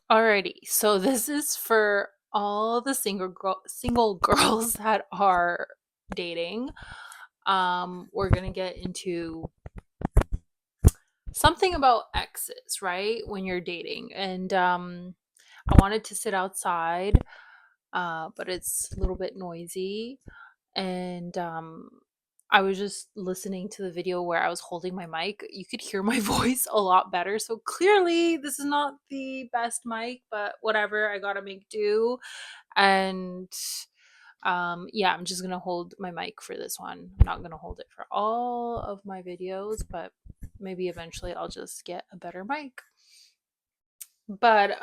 Alrighty, so this is for all the single girls that are dating. We're gonna get into something about exes, right? When you're dating, and I wanted to sit outside, but it's a little bit noisy, and I was just listening to the video where I was holding my mic. You could hear my voice a lot better. So clearly, this is not the best mic, but whatever. I gotta make do. And yeah, I'm just gonna hold my mic for this one. I'm not gonna hold it for all of my videos, but maybe eventually I'll just get a better mic. But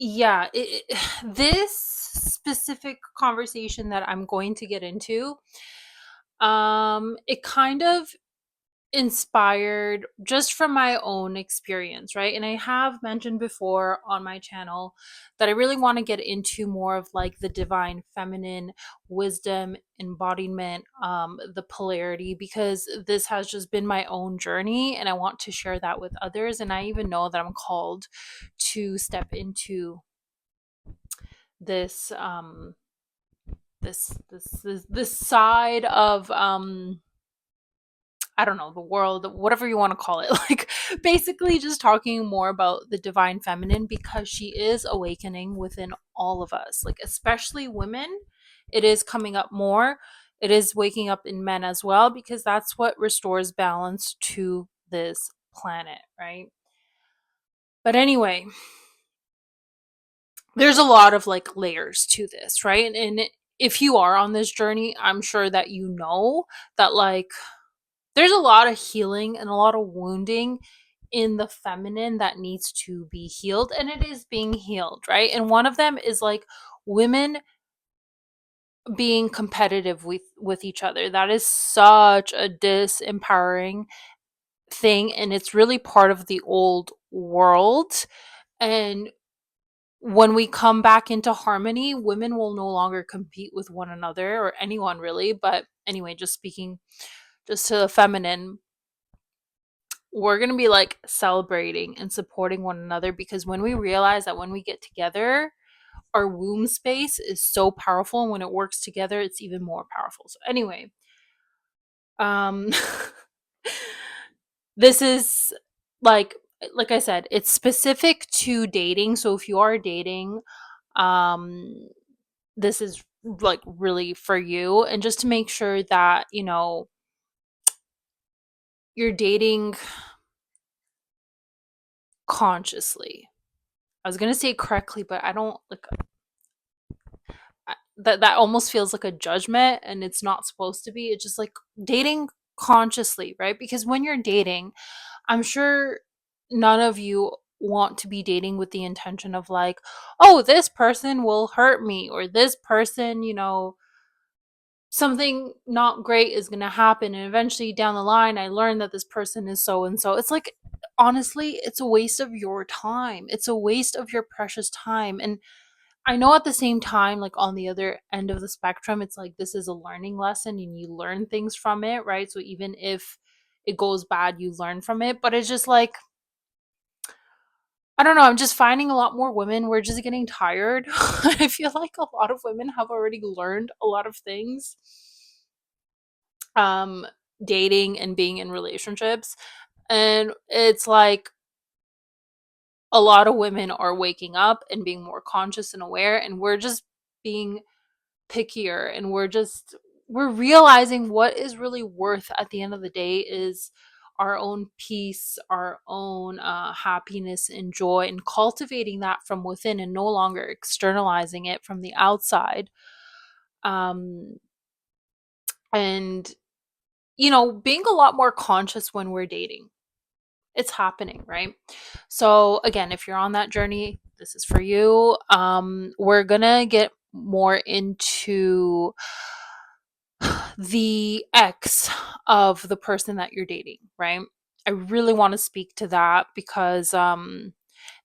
yeah, this specific conversation that I'm going to get into, it kind of inspired just from my own experience, right? And I have mentioned before on my channel that I really want to get into more of like the divine feminine wisdom, embodiment, the polarity, because this has just been my own journey and I want to share that with others. And I even know that I'm called to step into this this side of I don't know, the world, whatever you want to call it. Like basically just talking more about the divine feminine because she is awakening within all of us. Like especially women, it is coming up more. It is waking up in men as well because that's what restores balance to this planet, right? But anyway, there's a lot of like layers to this, right? And if you are on this journey, I'm sure that you know that like there's a lot of healing and a lot of wounding in the feminine that needs to be healed, and it is being healed, right? And one of them is like women being competitive with each other. That is such a disempowering thing, and it's really part of the old world. And when we come back into harmony, women will no longer compete with one another or anyone really. But anyway, just speaking just to the feminine, we're going to be like celebrating and supporting one another because when we realize that when we get together, our womb space is so powerful, and when it works together, it's even more powerful. So anyway, um this is like like I said, it's specific to dating. So if you are dating, um this is like really for you, and just to make sure that, you know, you're dating consciously. I was going to say correctly, but I don't like that almost feels like a judgment, and it's not supposed to be. It's just like dating consciously, right? Because when you're dating, I'm sure none of you want to be dating with the intention of like, oh, this person will hurt me, or this person, you know, something not great is going to happen, and eventually down the line I learned that this person is so and so. It's like, honestly, it's a waste of your time. It's a waste of your precious time. And I know at the same time, like on the other end of the spectrum, it's like this is a learning lesson and you learn things from it, right? So even if it goes bad, you learn from it. But it's just like, I don't know, I'm just finding a lot more women, we're just getting tired. I feel like a lot of women have already learned a lot of things, um, dating and being in relationships. And it's like a lot of women are waking up and being more conscious and aware, and we're just being pickier, and we're realizing what is really worth at the end of the day is our own peace, our own happiness and joy, and cultivating that from within and no longer externalizing it from the outside. um and you know, being a lot more conscious when we're dating, it's happening, right? So again, if you're on that journey, this is for you. We're gonna get more into the ex of the person that you're dating, right? I really want to speak to that because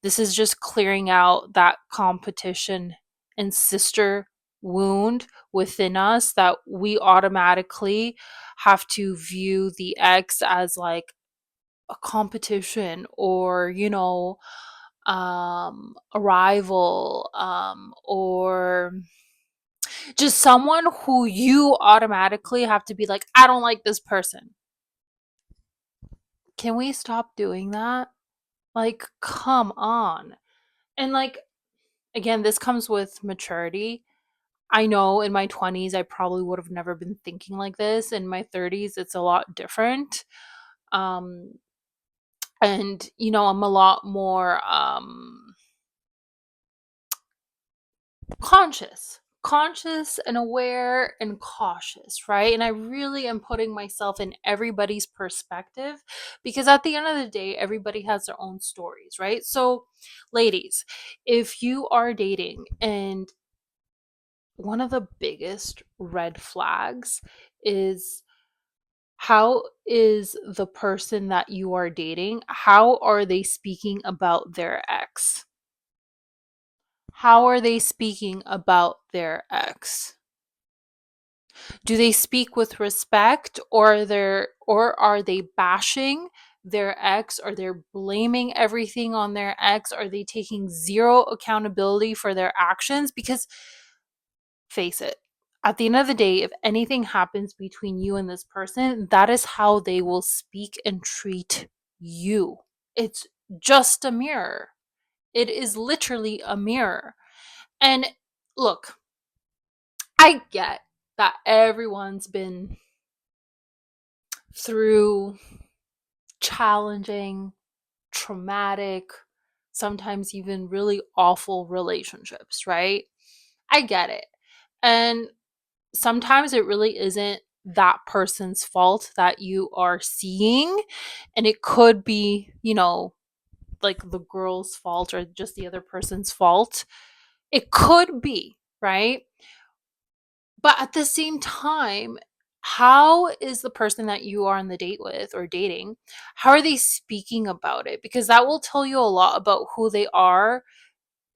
this is just clearing out that competition and sister wound within us, that we automatically have to view the ex as like a competition, or you know, a rival, or just someone who you automatically have to be like, I don't like this person. Can we stop doing that? Like, come on. And like, again, this comes with maturity. I know in my 20s, I probably would have never been thinking like this. In my 30s, it's a lot different. Um, and, I'm a lot more conscious and aware and cautious, right? And I really am putting myself in everybody's perspective, because at the end of the day, everybody has their own stories, right? So, ladies, if you are dating, and one of the biggest red flags is, how is the person that you are dating, how are they speaking about their ex? How are they speaking about their ex? Do they speak with respect, or are they bashing their ex? Are they blaming everything on their ex? Are they taking zero accountability for their actions? Because face it, at the end of the day, if anything happens between you and this person, that is how they will speak and treat you. It's just a mirror. It is literally a mirror. And look, I get that everyone's been through challenging, traumatic, sometimes even really awful relationships, right? I get it. And sometimes it really isn't that person's fault that you are seeing. And it could be, like the girl's fault or just the other person's fault. It could be, right? But at the same time, how is the person that you are on the date with or dating, how are they speaking about it? Because that will tell you a lot about who they are,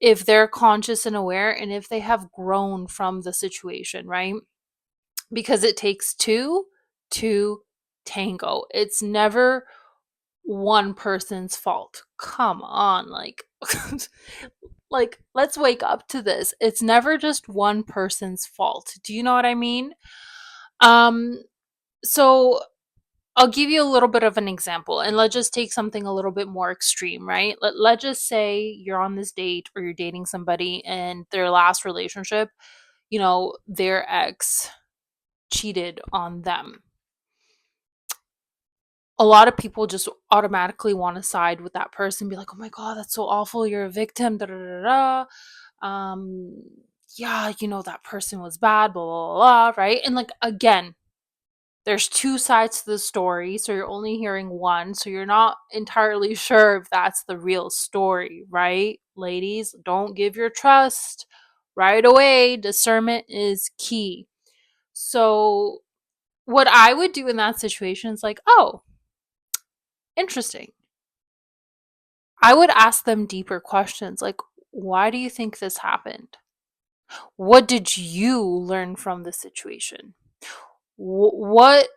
if they're conscious and aware, and if they have grown from the situation, right? Because it takes two to tango. It's never one person's fault. Come on, like like let's wake up to this. It's never just one person's fault. Do you know what I mean? Um so I'll give you a little bit of an example, and let's just take something a little bit more extreme, right? Let's just say you're on this date, or you're dating somebody, and their last relationship, their ex cheated on them. A lot of people just automatically want to side with that person, be like, oh my God, that's so awful. You're a victim. Da, da, da, da. Um, yeah, that person was bad, blah, blah, blah, blah, right? And like, again, there's two sides to the story, so you're only hearing one, so you're not entirely sure if that's the real story, right? Ladies, don't give your trust right away. Discernment is key. So what I would do in that situation is like, oh, interesting. I would ask them deeper questions like, why do you think this happened? What did you learn from the situation? What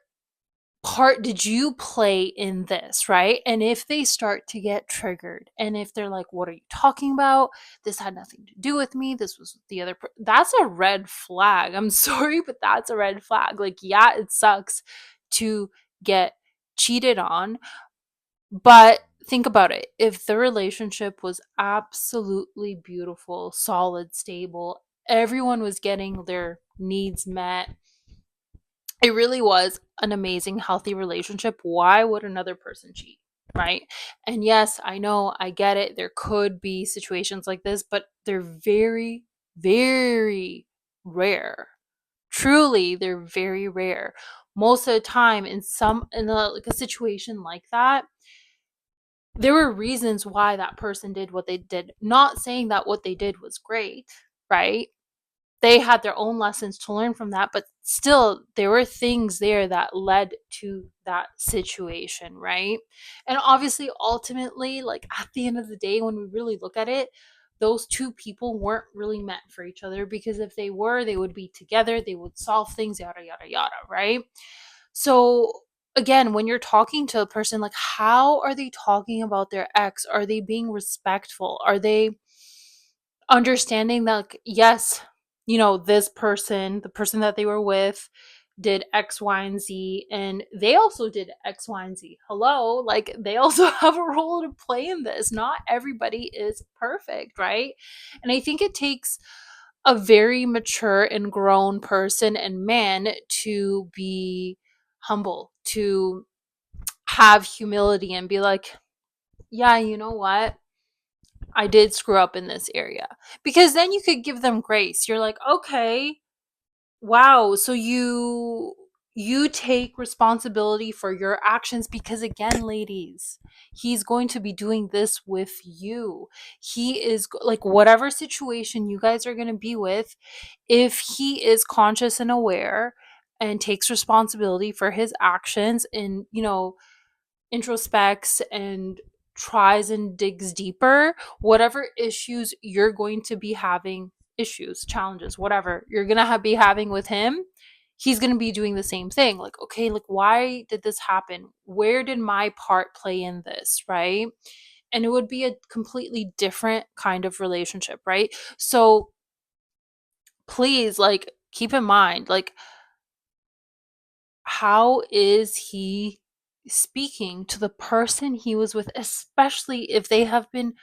part did you play in this, right? And if they start to get triggered, and if they're like, what are you talking about? This had nothing to do with me. This was the other that's a red flag. I'm sorry, but that's a red flag. Like, yeah, it sucks to get cheated on, but think about it. If the relationship was absolutely beautiful, solid, stable, everyone was getting their needs met, it really was an amazing, healthy relationship, why would another person cheat? Right? And yes, I know, I get it. There could be situations like this, but they're very, very rare. Truly, they're very rare. Most of the time, like a situation like that, there were reasons why that person did what they did. Not saying that what they did was great, right? They had their own lessons to learn from that, but still, there were things there that led to that situation, right? And obviously, ultimately, like at the end of the day, when we really look at it, those two people weren't really meant for each other, because if they were, they would be together, they would solve things, yada, yada, yada, right? So again, when you're talking to a person, like, how are they talking about their ex? Are they being respectful? Are they understanding that, like, yes, this person, the person that they were with, did X, Y, and Z, and they also did X, Y, and Z. Hello, like, they also have a role to play in this. Not everybody is perfect, right? And I think it takes a very mature and grown person and man to be humble, to have humility and be like, yeah, you know what? I did screw up in this area. Because then you could give them grace. You're like, okay, wow, so you take responsibility for your actions, because again, ladies, he's going to be doing this with you. He is like, whatever situation you guys are going to be with, if he is conscious and aware and takes responsibility for his actions, and introspects and tries and digs deeper, whatever issues you're going to be having, issues, challenges, whatever you're going to be having with him, he's going to be doing the same thing. Like, okay, like, why did this happen? Where did my part play in this, right? And it would be a completely different kind of relationship, right? So please, like, keep in mind, like, how is he speaking to the person he was with, especially if they have been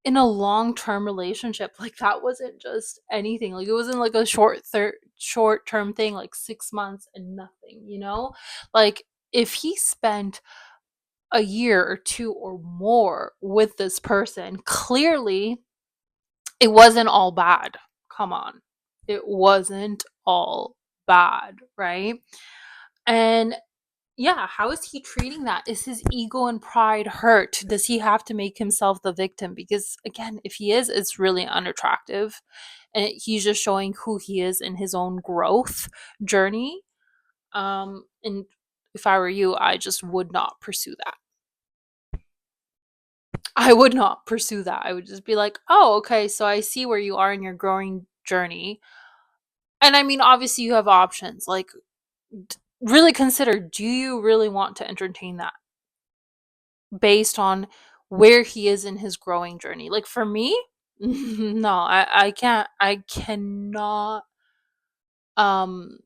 in a long-term relationship? Like, that wasn't just anything. Like, it wasn't like a short-term thing, like 6 months and nothing, like, if he spent a year or two or more with this person, clearly it wasn't all bad. Come on, it wasn't all bad, right? And yeah, how is he treating that? Is his ego and pride hurt? Does he have to make himself the victim? Because again, if he is, it's really unattractive. And he's just showing who he is in his own growth journey. And if I were you, I just would not pursue that. I would not pursue that. I would just be like, oh, okay, so I see where you are in your growing journey. And I mean, obviously, you have options. Like, really consider, do you really want to entertain that based on where he is in his growing journey? Like, for me, no, I can't, I cannot, um,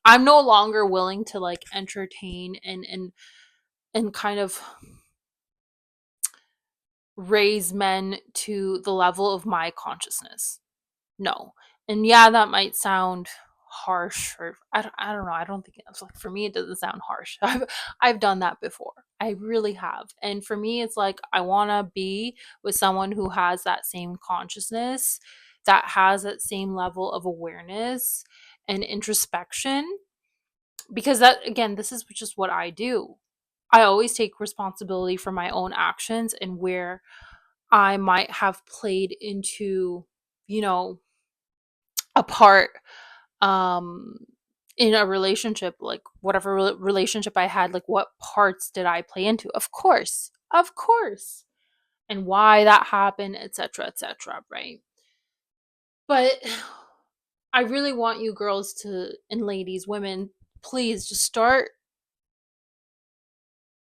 I'm no longer willing to, like, entertain and kind of raise men to the level of my consciousness. No. And yeah, that might sound harsh, or I don't know. I don't think it's like, for me it doesn't sound harsh. I've done that before. I really have. And for me it's like, I want to be with someone who has that same consciousness, that has that same level of awareness and introspection, because that, again, this is just what I do. I always take responsibility for my own actions and where I might have played into, you know, a part um in a relationship, like whatever relationship I had, like what parts did I play into? Of course, and why that happened, etc., etc., right? But I really want you girls to, and ladies, women, please just start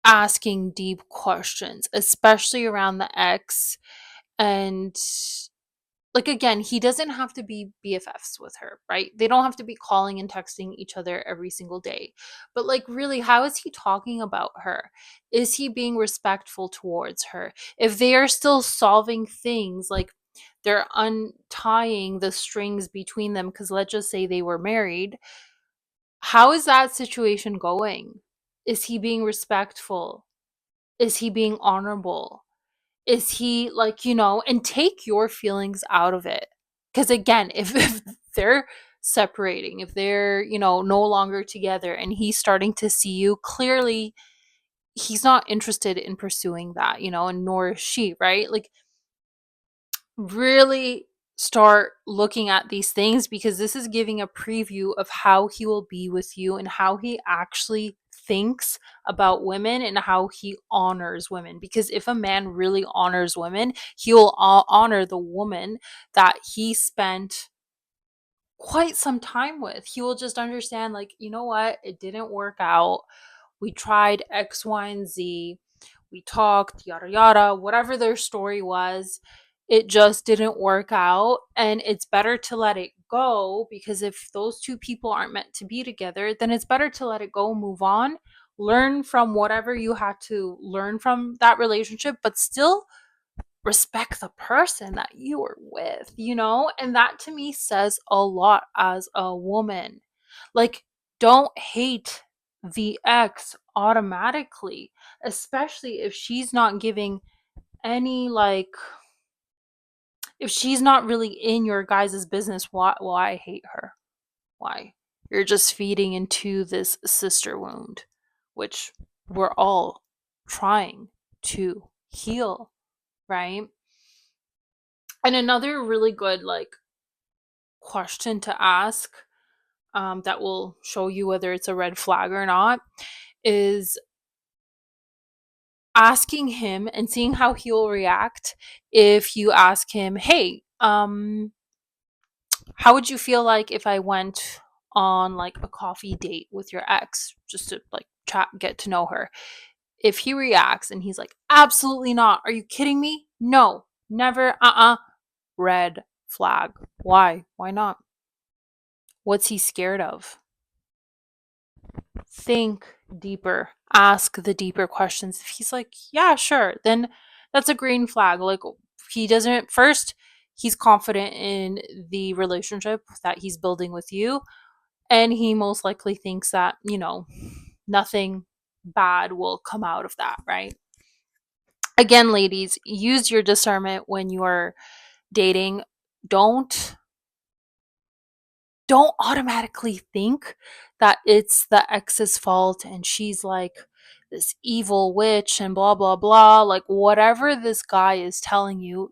asking deep questions, especially around the ex. And like, again, he doesn't have to be BFFs with her, right? They don't have to be calling and texting each other every single day. But like, really, how is he talking about her? Is he being respectful towards her? If they are still solving things, like they're untying the strings between them, because let's just say they were married, how is that situation going? Is he being respectful? Is he being honorable? Is he, like, and take your feelings out of it? Because again, if they're separating, if they're, no longer together, and he's starting to see you, clearly he's not interested in pursuing that, and nor is she, right? Like, really start looking at these things, because this is giving a preview of how he will be with you and how he actually thinks about women and how he honors women. Because if a man really honors women, he will honor the woman that he spent quite some time with. He will just understand, like, you know what, it didn't work out. We tried X, Y, and Z. We talked, yada, yada, whatever their story was. It just didn't work out. And it's better to let it go, because if those two people aren't meant to be together, then it's better to let it go, move on, learn from whatever you had to learn from that relationship, but still respect the person that you were with, you know? And that to me says a lot as a woman. Like, don't hate the ex automatically, especially if she's not giving any, like, if she's not really in your guys' business. Why hate her? Why? You're just feeding into this sister wound, which we're all trying to heal, right? And another really good, like, question to ask, that will show you whether it's a red flag or not, is asking him and seeing how he'll react if you ask him, hey, how would you feel like if I went on like a coffee date with your ex just to like chat, get to know her? If he reacts and he's like, absolutely not, are you kidding me? No, never, red flag. Why not? What's he scared of? Think deeper, ask the deeper questions. If he's like, yeah, sure, then that's a green flag. Like, he doesn't, first, he's confident in the relationship that he's building with you. And he most likely thinks that, nothing bad will come out of that, right? Again, ladies, use your discernment when you are dating. Don't don't automatically think that it's the ex's fault and she's like this evil witch and blah blah blah. Like, whatever this guy is telling you,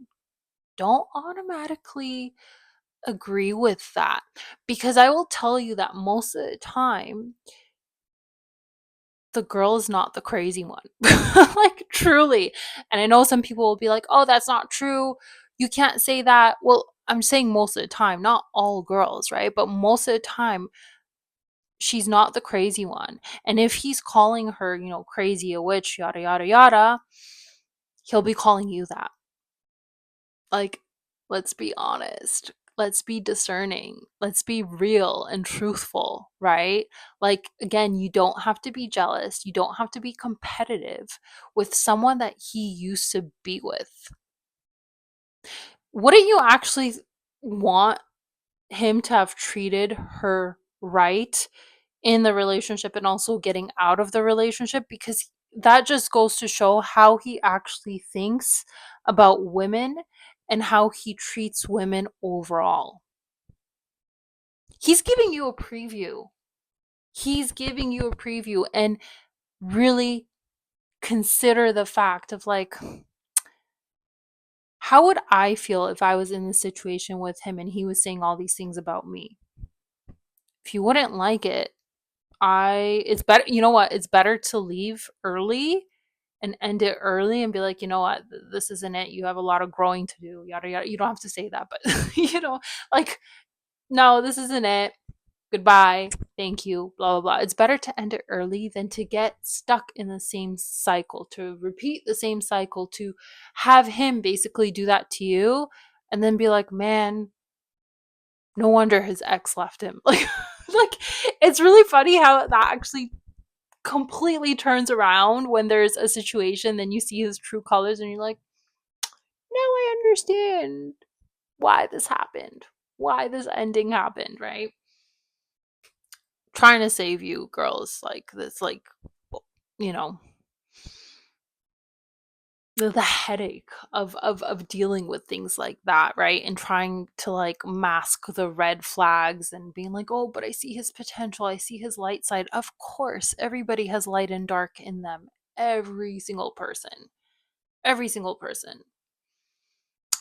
don't automatically agree with that, because I will tell you that most of the time the girl is not the crazy one. Like, truly. And I know some people will be like, oh, that's not true, you can't say that. Well, I'm saying most of the time, not all girls, right? But most of the time she's not the crazy one. And if he's calling her, crazy, a witch, yada, yada, yada, he'll be calling you that. Like, let's be honest. Let's be discerning. Let's be real and truthful, right? Like, again, you don't have to be jealous. You don't have to be competitive with someone that he used to be with. Wouldn't you actually want him to have treated her right in the relationship and also getting out of the relationship? Because that just goes to show how he actually thinks about women and how he treats women overall. He's giving you a preview. He's giving you a preview, and really consider the fact of, like, how would I feel if I was in this situation with him and he was saying all these things about me? If you wouldn't like it, it's better, you know what? It's better to leave early and end it early and be like, you know what? This isn't it. You have a lot of growing to do. Yada yada. You don't have to say that, but like, no, this isn't it. Goodbye. Thank you. Blah blah blah. It's better to end it early than to get stuck in the same cycle, to repeat the same cycle, to have him basically do that to you and then be like, man, no wonder his ex left him. Like, it's really funny how that actually completely turns around when there's a situation, then you see his true colors and you're like, now I understand why this happened, why this ending happened, right? Trying to save you girls, like this, like, you know the headache of dealing with things like that, right? And trying to like mask the red flags and being like, oh, but I see his potential, I see his light side. Of course, everybody has light and dark in them. Every single person. Every single person.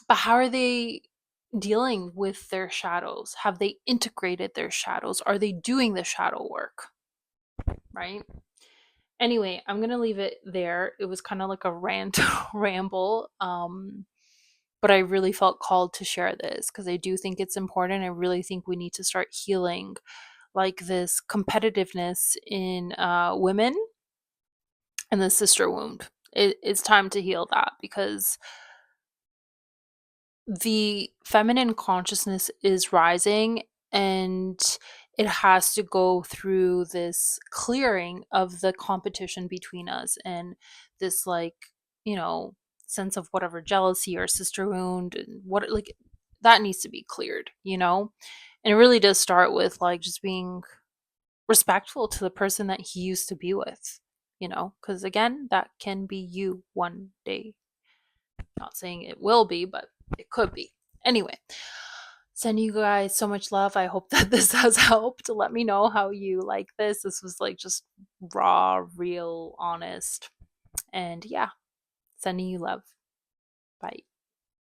But how are they dealing with their shadows? Have they integrated their shadows? Are they doing the shadow work? Right? Anyway, I'm going to leave it there. It was kind of like a rant ramble. But I really felt called to share this because I do think it's important. I really think we need to start healing like this competitiveness in women and the sister wound. It's time to heal that because the feminine consciousness is rising, and it has to go through this clearing of the competition between us and this, like, you know, sense of whatever jealousy or sister wound and what, like, that needs to be cleared, you know? And it really does start with like just being respectful to the person that he used to be with, you know? Because again, that can be you one day. Not saying it will be, but it could be. Anyway, send you guys so much love. I hope that this has helped. Let me know how you like this. This was like just raw, real, honest. And yeah, sending you love. Bye.